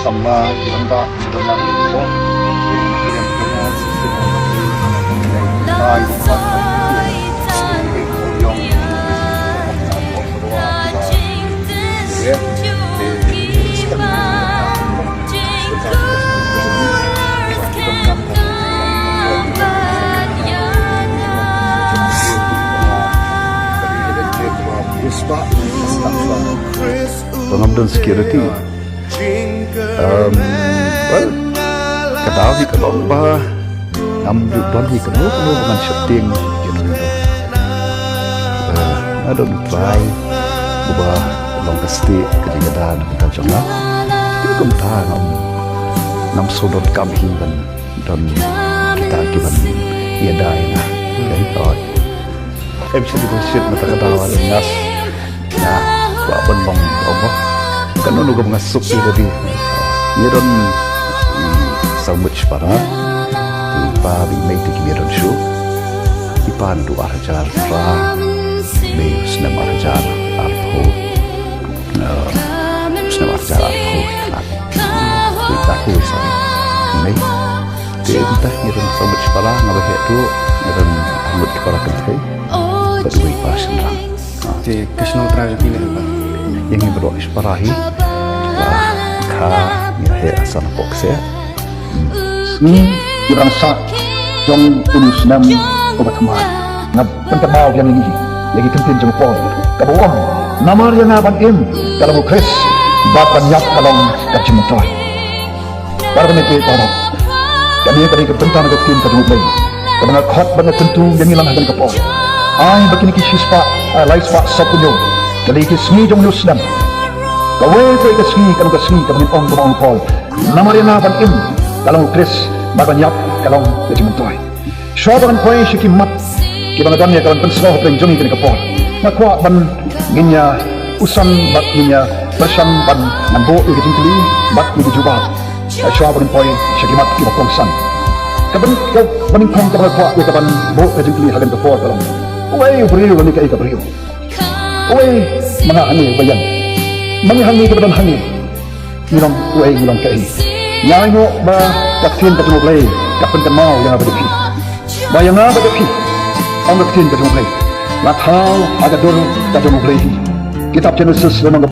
sama jumpa dengan itu yang punya sistem baik Pengabdian security kadang di kelomba ngambil don di kelomba dengan setting gitu ada try ubah long pasti kejagaan kita coba itu kemtar nam sodot kami dan kita kiban ia daina dari toy bisa dibuat mata ketawa dengan nah buat benong Allah kan nunggu mengasuk dari ia don sambut para tiba bimei tiki don show tiba andu arjar fra beus nam arjar arpo nam arjar arpo kita kuis ini kita ia sambut para ngabe itu dan sambut para kentai berdua pasien lang di National Traffic Pilih yang berdoa separahi ka ya asal boxe orang sa jong unus nam obat teman ngab pentemau yang ini lagi kentin jong pol kabuang namar yang aban im kalau kris bapan yak kalong kacimentoy para menit para kami tadi kepentan ke tim kajung play karena khot banget tentu yang hilang akan ke pol ai begini kispa lai spa sapunyo kali kismi jong yusnam kawe ke kismi kalau kismi kami ong bang pol namar yang aban im kalau kris bapan yak kalong kacimentoy syabaran koi shikimat kibanagan ya kawan pensau pering jong ke pol makwa ban ginya usan bat ginya bersam ban nambo ke jingkli bat ke jubat syabaran koi shikimat kibakong san kaban kau baning kong kabakwa ya kaban bo ke jingkli hagan ke pol kalong uai beriu ni kai ka beriu uai mga hani bayan mga hani ka badan hani nilang uai nilang kai nyai mo ba kaktin ka tumoblay kapan ka mau yang abadi bayang abadi ang kaktin ka tumoblay lathau aga dor ka tumoblay kitab Genesis lemang